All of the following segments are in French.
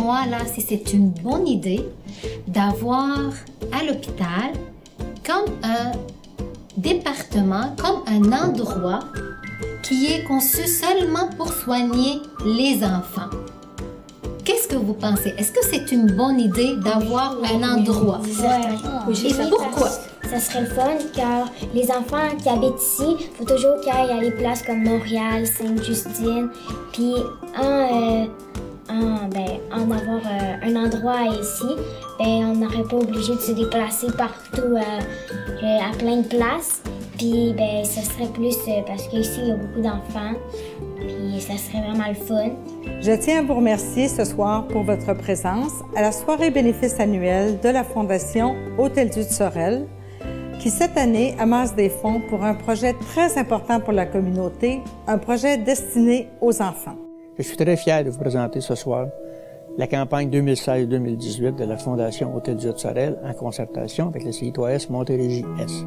moi là si c'est une bonne idée d'avoir à l'hôpital comme un département, comme un endroit qui est conçu seulement pour soigner les enfants. Qu'est-ce que vous pensez? Est-ce que c'est une bonne idée d'avoir un endroit? Oui. Et pourquoi? Ça serait le fun car les enfants qui habitent ici, il faut toujours qu'ils aillent à des places comme Montréal, Sainte-Justine, puis en avoir un endroit ici, on n'aurait pas obligé de se déplacer partout à plein de places. Puis ça serait plus parce qu'ici il y a beaucoup d'enfants, puis ça serait vraiment le fun. Je tiens à vous remercier ce soir pour votre présence à la soirée bénéfice annuelle de la Fondation Hôtel-Dieu de Sorel, qui cette année amasse des fonds pour un projet très important pour la communauté, un projet destiné aux enfants. Je suis très fier de vous présenter ce soir la campagne 2016-2018 de la Fondation Hôtel-Dieu de Sorel en concertation avec le CITOS Montérégie-Est.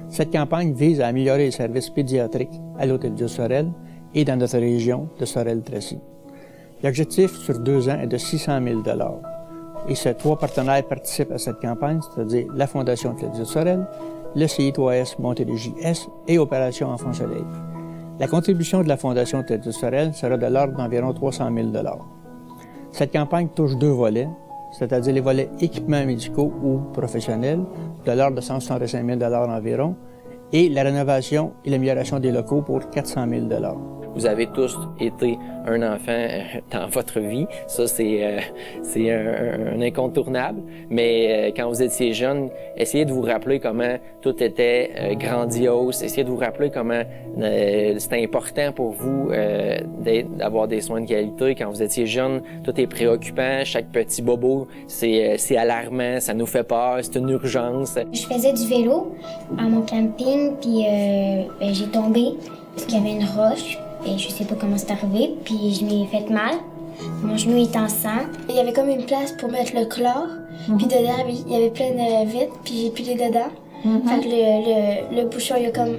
Cette campagne vise à améliorer les services pédiatriques à l'Hôtel-Dieu de Sorel et dans notre région de Sorel-Tracy. L'objectif sur 2 ans est de 600 000 $. Et ces 3 partenaires participent à cette campagne, c'est-à-dire la Fondation Hôtel-Dieu de Sorel, le CITOS Montérégie-Est et Opération Enfants Soleil. La contribution de la Fondation Hôtel-Dieu de Sorel sera de l'ordre d'environ 300 000 $. Cette campagne touche 2 volets, c'est-à-dire les volets équipements médicaux ou professionnels, de l'ordre de 165 000 $ environ, et la rénovation et l'amélioration des locaux pour 400 000 $. Vous avez tous été un enfant dans votre vie. Ça, c'est un incontournable. Mais quand vous étiez jeune, essayez de vous rappeler comment tout était grandiose. Essayez de vous rappeler comment c'était important pour vous d'avoir des soins de qualité. Quand vous étiez jeune, tout est préoccupant. Chaque petit bobo, c'est alarmant, ça nous fait peur, c'est une urgence. Je faisais du vélo à mon camping, puis j'ai tombé parce qu'il y avait une roche. Et je sais pas comment c'est arrivé, puis je m'ai fait mal. Mon genou est en sang. Il y avait comme une place pour mettre le chlore, puis dedans, il y avait plein de vitres, puis j'ai pilé dedans. Fait que le bouchon, il a comme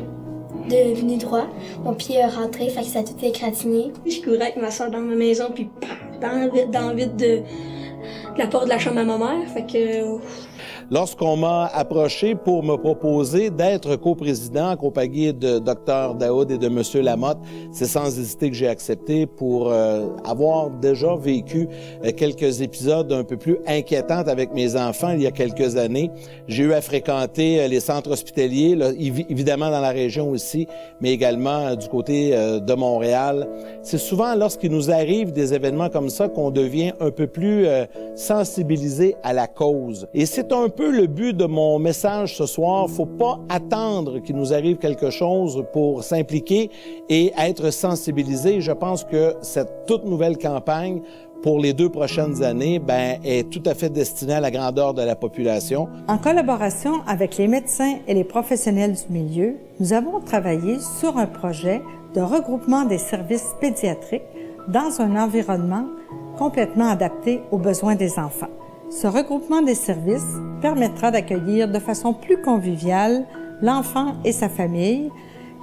devenu droit. Mon pied est rentré, fait que ça a tout égratigné. Je courais avec ma soeur dans ma maison, puis dans le vide de la porte de la chambre à ma mère, fait que... Lorsqu'on m'a approché pour me proposer d'être coprésident accompagné de Dr Daoud et de M. Lamotte, c'est sans hésiter que j'ai accepté pour avoir déjà vécu quelques épisodes un peu plus inquiétants avec mes enfants il y a quelques années. J'ai eu à fréquenter les centres hospitaliers, là, évidemment dans la région aussi, mais également du côté de Montréal. C'est souvent lorsqu'il nous arrive des événements comme ça qu'on devient un peu plus sensibilisé à la cause. Et c'est un peu le but de mon message ce soir. Faut pas attendre qu'il nous arrive quelque chose pour s'impliquer et être sensibilisé. Je pense que cette toute nouvelle campagne pour les 2 prochaines années, est tout à fait destinée à la grandeur de la population. En collaboration avec les médecins et les professionnels du milieu, nous avons travaillé sur un projet de regroupement des services pédiatriques dans un environnement complètement adapté aux besoins des enfants. Ce regroupement des services permettra d'accueillir de façon plus conviviale l'enfant et sa famille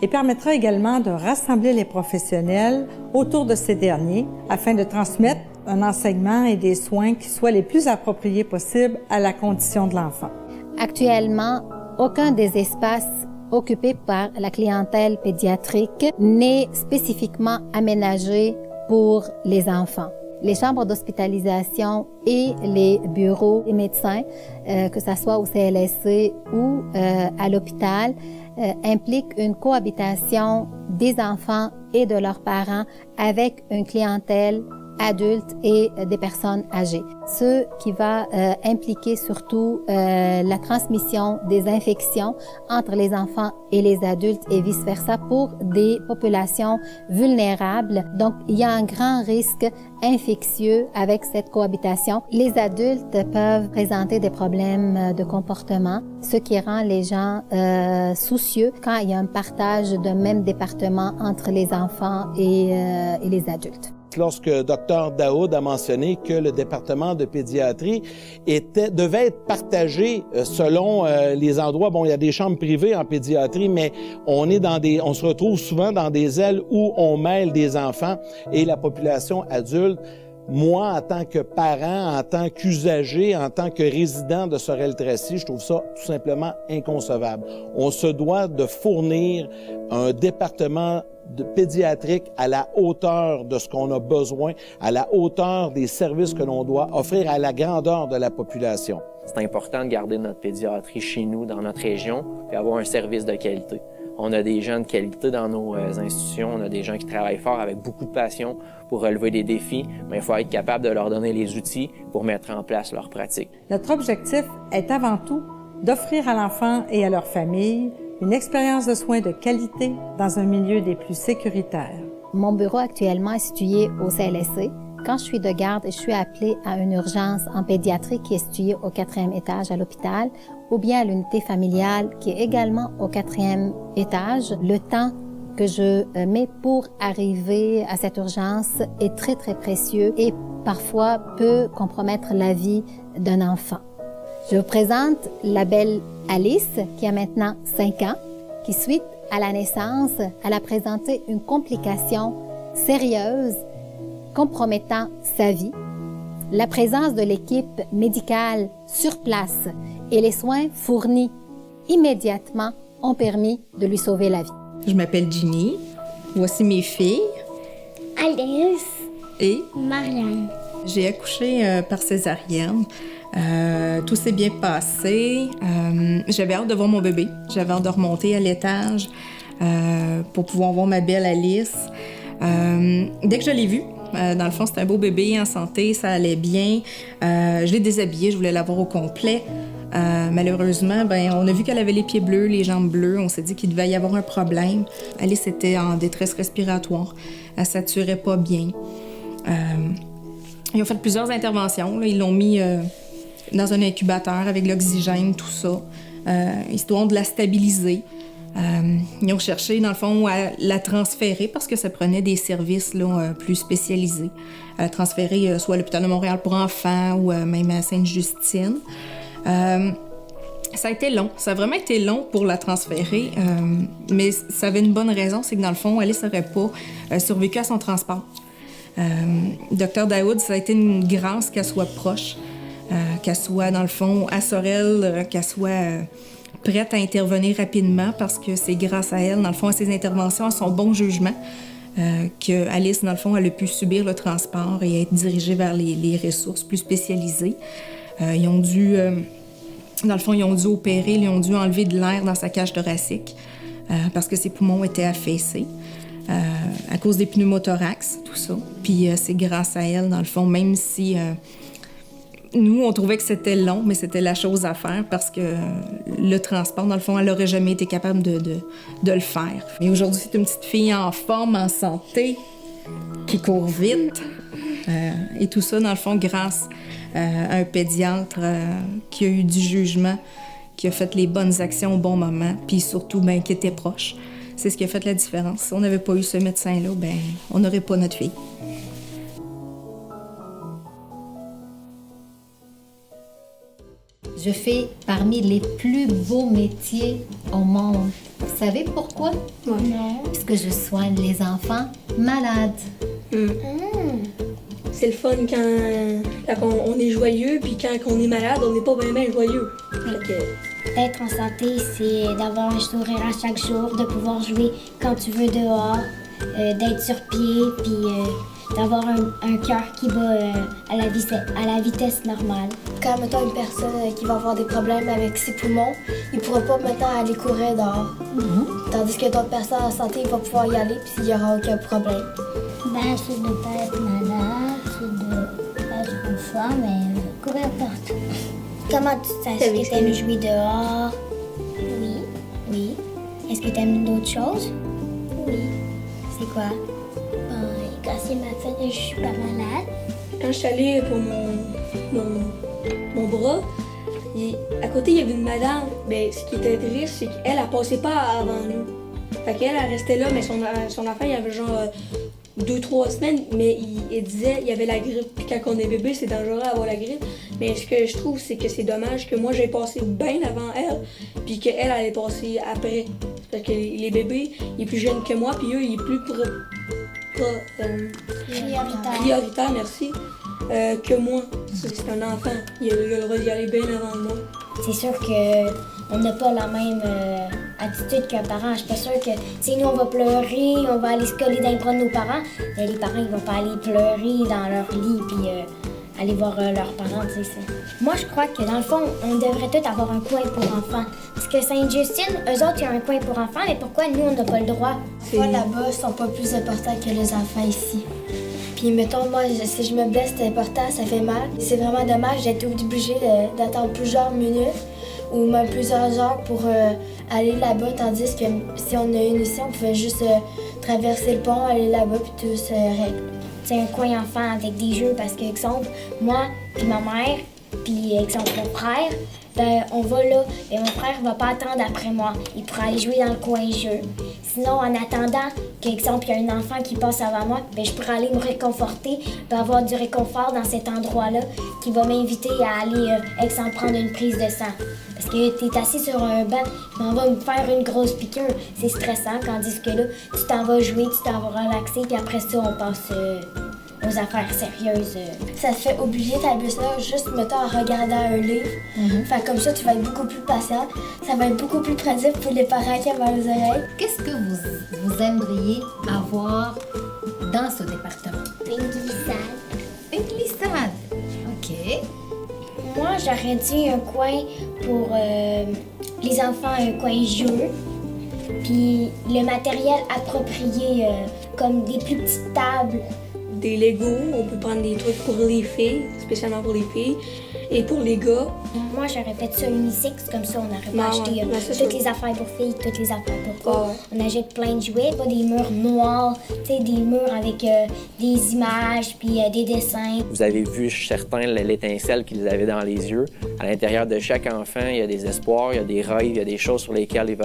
et permettra également de rassembler les professionnels autour de ces derniers afin de transmettre un enseignement et des soins qui soient les plus appropriés possibles à la condition de l'enfant. Actuellement, aucun des espaces occupés par la clientèle pédiatrique n'est spécifiquement aménagé pour les enfants. Les chambres d'hospitalisation et les bureaux des médecins, que ce soit au CLSC ou à l'hôpital, impliquent une cohabitation des enfants et de leurs parents avec une clientèle adultes et des personnes âgées. Ce qui va impliquer surtout la transmission des infections entre les enfants et les adultes et vice-versa pour des populations vulnérables. Donc, il y a un grand risque infectieux avec cette cohabitation. Les adultes peuvent présenter des problèmes de comportement, ce qui rend les gens soucieux quand il y a un partage d'un même département entre les enfants et les adultes. Lorsque Dr Daoud a mentionné que le département de pédiatrie devait être partagé selon les endroits. Bon, il y a des chambres privées en pédiatrie, mais on se retrouve souvent dans des ailes où on mêle des enfants et la population adulte. Moi, en tant que parent, en tant qu'usager, en tant que résident de Sorel-Tracy, je trouve ça tout simplement inconcevable. On se doit de fournir un département pédiatrique à la hauteur de ce qu'on a besoin, à la hauteur des services que l'on doit offrir à la grandeur de la population. C'est important de garder notre pédiatrie chez nous, dans notre région, et avoir un service de qualité. On a des gens de qualité dans nos institutions, on a des gens qui travaillent fort avec beaucoup de passion pour relever des défis, mais il faut être capable de leur donner les outils pour mettre en place leurs pratiques. Notre objectif est avant tout d'offrir à l'enfant et à leur famille une expérience de soins de qualité dans un milieu des plus sécuritaires. Mon bureau actuellement est situé au CLSC. Quand je suis de garde et je suis appelée à une urgence en pédiatrie qui est située au 4e étage à l'hôpital, ou bien à l'unité familiale qui est également au 4e étage, le temps que je mets pour arriver à cette urgence est très, très précieux et parfois peut compromettre la vie d'un enfant. Je vous présente la belle Alice, qui a maintenant 5 ans, qui, suite à la naissance, elle a présenté une complication sérieuse compromettant sa vie. La présence de l'équipe médicale sur place et les soins fournis immédiatement ont permis de lui sauver la vie. Je m'appelle Ginny. Voici mes filles. Alice Et Marianne. j'ai accouché par césarienne. Tout s'est bien passé. J'avais hâte de voir mon bébé. J'avais hâte de remonter à l'étage pour pouvoir voir ma belle Alice. Dès que je l'ai vue, dans le fond, c'était un beau bébé en santé, ça allait bien. Je l'ai déshabillée, je voulais l'avoir au complet. Malheureusement, on a vu qu'elle avait les pieds bleus, les jambes bleues. On s'est dit qu'il devait y avoir un problème. Alice était en détresse respiratoire. Elle ne saturait pas bien. Ils ont fait plusieurs interventions. Là. Ils l'ont mis dans un incubateur avec l'oxygène, tout ça, histoire de la stabiliser. Ils ont cherché, dans le fond, à la transférer parce que ça prenait des services là, plus spécialisés. À la transférer soit à l'hôpital de Montréal pour enfants ou même à Sainte-Justine. Ça a été long. Ça a vraiment été long pour la transférer, mais ça avait une bonne raison, c'est que dans le fond, Alice n'aurait pas survécu à son transport. Dr Daoud, ça a été une grâce qu'elle soit proche, qu'elle soit, dans le fond, à Sorel, qu'elle soit prête à intervenir rapidement parce que c'est grâce à elle, dans le fond, à ses interventions, à son bon jugement, que Alice, dans le fond, elle a pu subir le transport et être dirigée vers les ressources plus spécialisées. Ils ont dû, dans le fond, ils ont dû opérer, ils ont dû enlever de l'air dans sa cage thoracique parce que ses poumons étaient affaissés à cause des pneumothorax, tout ça. Puis c'est grâce à elle, dans le fond, même si nous, on trouvait que c'était long, mais c'était la chose à faire parce que le transport, dans le fond, elle n'aurait jamais été capable de le faire. Mais aujourd'hui, c'est une petite fille en forme, en santé, qui court vite. Et tout ça, dans le fond, grâce à un pédiatre qui a eu du jugement, qui a fait les bonnes actions au bon moment, puis surtout, qui était proche. C'est ce qui a fait la différence. Si on n'avait pas eu ce médecin-là, on n'aurait pas notre fille. Je fais parmi les plus beaux métiers au monde. Vous savez pourquoi? Ouais. Non. Parce que je soigne les enfants malades. C'est le fun quand on est joyeux, puis quand on est malade, on n'est pas bien joyeux. Fait que... Être en santé, c'est d'avoir un sourire à chaque jour, de pouvoir jouer quand tu veux dehors, d'être sur pied, puis d'avoir un cœur qui bat à la vitesse normale. Quand, mettons, une personne qui va avoir des problèmes avec ses poumons, il ne pourra pas, maintenant, aller courir dehors. Tandis que d'autres personnes en santé, il va pouvoir y aller, puis il n'y aura aucun problème. C'est de ne pas être malade, c'est de être en forme et courir partout. Comment tu sais que tu aimes jouer dehors? Oui. Oui. Est-ce que tu aimes d'autres choses? Oui. C'est quoi? Quand c'est ma fête et je suis pas malade. Quand je suis allée pour mon bras, à côté, il y avait une madame. Ce qui était triste, c'est qu'elle ne passait pas avant nous. Fait qu'elle, elle restait là, mais son enfant, il y avait genre 2-3 semaines, mais il disait qu'il y avait la grippe. Puis quand on est bébé, c'est dangereux d'avoir la grippe. Mais ce que je trouve, c'est que c'est dommage que moi, j'ai passé bien avant elle, puis qu'elle allait passer après. Fait que les bébés, il est plus jeune que moi, puis eux, il est plus prioritaire, merci, que moi. C'est un enfant. Il a le droit d'y aller bien avant moi. C'est sûr qu'on n'a pas la même attitude qu'un parent. Je suis pas sûre que, nous, on va pleurer, on va aller se coller dans les bras de nos parents. Mais les parents, ils vont pas aller pleurer dans leur lit puis aller voir leurs parents, Moi, je crois que, dans le fond, on devrait tous avoir un coin pour enfants. Parce que Sainte-Justine, eux autres, ils ont un coin pour enfants, mais pourquoi nous, on n'a pas le droit? Les enfants là-bas sont pas plus importants que les enfants ici. Puis, mettons, moi, si je me blesse, c'est important, ça fait mal. C'est vraiment dommage d'être obligé d'attendre plusieurs minutes ou même plusieurs heures pour aller là-bas, tandis que si on a une ici, on pouvait juste traverser le pont, aller là-bas, puis tout se règle. C'est un coin enfant avec des jeux parce que, exemple, moi puis ma mère, puis exemple mon frère, ben on va là et mon frère va pas attendre après moi. Il pourra aller jouer dans le coin jeu. Sinon, en attendant qu'exemple, il y a un enfant qui passe avant moi, ben je pourrais aller me réconforter, puis avoir du réconfort dans cet endroit-là qui va m'inviter à aller, exemple, prendre une prise de sang. Parce que t'es assis sur un banc, on va me faire une grosse piqûre. C'est stressant, tandis que là, tu t'en vas jouer, tu t'en vas relaxer, puis après ça, on passe aux affaires sérieuses. Ça te fait oublier ta blessure juste, mettons, en regardant un livre. Fait comme ça, tu vas être beaucoup plus patient. Ça va être beaucoup plus pratique pour les parents qui ont mal aux oreilles. Qu'est-ce que vous aimeriez avoir dans ce département? Une glissade. Une glissade. OK. Moi, j'aurais dit un coin pour les enfants, un coin jeu. Puis le matériel approprié, comme des plus petites tables. Des Legos, on peut prendre des trucs pour les filles, spécialement pour les filles. Et pour les gars, moi, j'aurais fait ça unisexe, comme ça, on aurait pas acheté toutes les affaires pour filles, toutes les affaires pour gars. On achète plein de jouets, pas des murs noirs, des murs avec des images, puis des dessins. Vous avez vu certains l'étincelle qu'ils avaient dans les yeux. À l'intérieur de chaque enfant, il y a des espoirs, il y a des rêves, il y a des choses sur lesquelles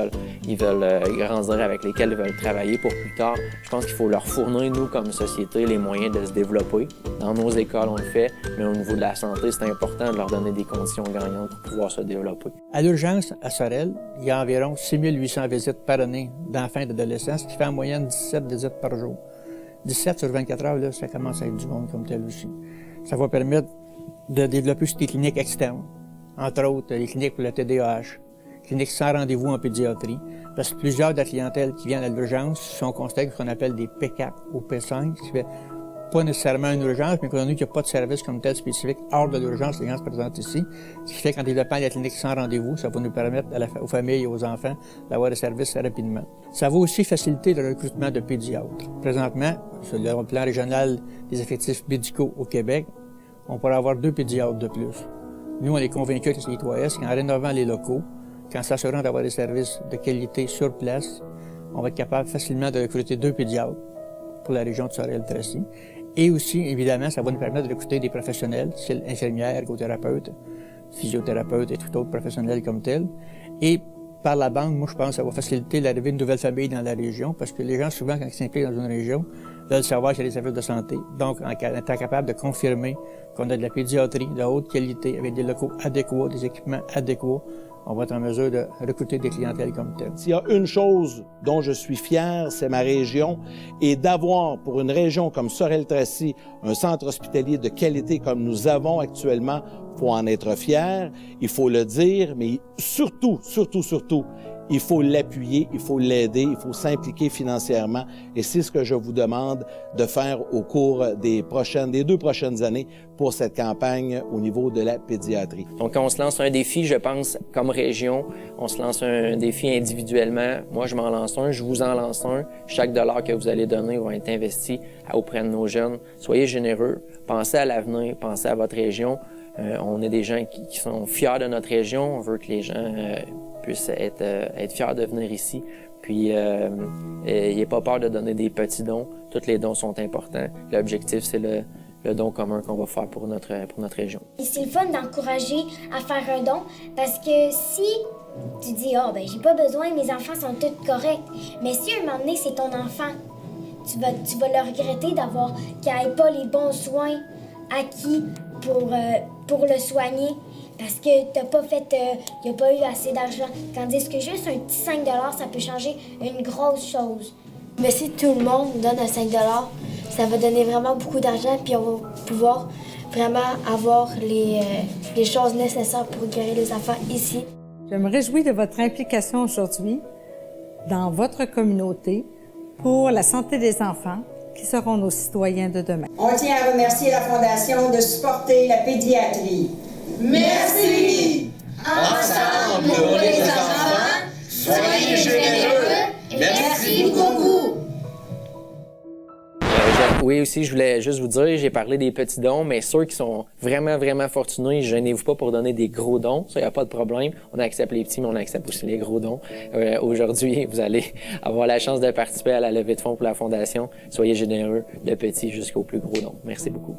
ils veulent grandir, avec lesquelles ils veulent travailler pour plus tard. Je pense qu'il faut leur fournir, nous, comme société, les moyens de se développer. Dans nos écoles, on le fait, mais au niveau de la santé, c'est important de leur donner des conditions gagnantes pour pouvoir se développer. À l'urgence, à Sorel, il y a environ 6 800 visites par année d'enfants et d'adolescents, ce qui fait en moyenne 17 visites par jour. 17 sur 24 heures, là, ça commence à être du monde comme tel aussi. Ça va permettre de développer aussi des cliniques externes, entre autres les cliniques pour le TDAH, cliniques sans rendez-vous en pédiatrie, parce que plusieurs de la clientèle qui vient à l'urgence sont considérés ce qu'on appelle des P4 ou P5, ce qui fait pas nécessairement une urgence, mais qu'on a qu'il n'y a pas de service comme tel spécifique hors de l'urgence, les gens se présentent ici. Ce qui fait qu'en développant la clinique sans rendez-vous, ça va nous permettre aux familles et aux enfants d'avoir des services rapidement. Ça va aussi faciliter le recrutement de pédiatres. Présentement, sur le plan régional des effectifs médicaux au Québec, on pourrait avoir 2 pédiatres de plus. Nous, on est convaincus que c'est CITOS qu'en rénovant les locaux, qu'en s'assurant d'avoir des services de qualité sur place, on va être capable facilement de recruter 2 pédiatres pour la région de Sorel-Tracy. Et aussi, évidemment, ça va nous permettre de recruter des professionnels, style infirmières, ergothérapeutes, physiothérapeutes et tout autre professionnel comme tel. Et par la bande, moi, je pense que ça va faciliter l'arrivée de nouvelles familles dans la région, parce que les gens, souvent, quand ils s'impliquent dans une région, veulent savoir qu'il y a des services de santé. Donc, en étant capable de confirmer qu'on a de la pédiatrie de haute qualité, avec des locaux adéquats, des équipements adéquats, on va être en mesure de recruter des clientèles comme telles. S'il y a une chose dont je suis fier, c'est ma région, et d'avoir pour une région comme Sorel-Tracy un centre hospitalier de qualité comme nous avons actuellement, il faut en être fier, il faut le dire, mais surtout, il faut l'appuyer, il faut l'aider, il faut s'impliquer financièrement, et c'est ce que je vous demande de faire au cours des 2 prochaines années pour cette campagne au niveau de la pédiatrie. Donc, quand on se lance un défi, je pense, comme région, on se lance un défi individuellement. Moi, je m'en lance un, je vous en lance un. Chaque dollar que vous allez donner va être investi auprès de nos jeunes. Soyez généreux, pensez à l'avenir, pensez à votre région. On est des gens qui sont fiers de notre région. On veut que les gens puissent être fiers de venir ici. Puis, n'ayez pas peur de donner des petits dons. Tous les dons sont importants. L'objectif, c'est le don commun qu'on va faire pour notre région. Et c'est le fun d'encourager à faire un don, parce que si tu dis « Ah, ben j'ai pas besoin, mes enfants sont tous corrects », mais si un moment donné, c'est ton enfant, tu vas le regretter d'avoir qu'il n'ait pas les bons soins acquis pour le soigner, parce que t'as pas fait, il n'y a pas eu assez d'argent. Tandis que juste un petit 5 $, ça peut changer une grosse chose. Mais si tout le monde donne un 5 $, ça va donner vraiment beaucoup d'argent, puis on va pouvoir vraiment avoir les choses nécessaires pour guérir les enfants ici. Je me réjouis de votre implication aujourd'hui dans votre communauté pour la santé des enfants qui seront nos citoyens de demain. On tient à remercier la Fondation de supporter la pédiatrie. Merci! Ensemble pour les enfants, soyez généreux. Merci beaucoup! Oui, aussi, je voulais juste vous dire, j'ai parlé des petits dons, mais ceux qui sont vraiment, vraiment fortunés, gênez-vous pas pour donner des gros dons. Ça, il n'y a pas de problème. On accepte les petits, mais on accepte aussi les gros dons. Aujourd'hui, vous allez avoir la chance de participer à la levée de fonds pour la Fondation. Soyez généreux, de petits jusqu'au plus gros dons. Merci beaucoup.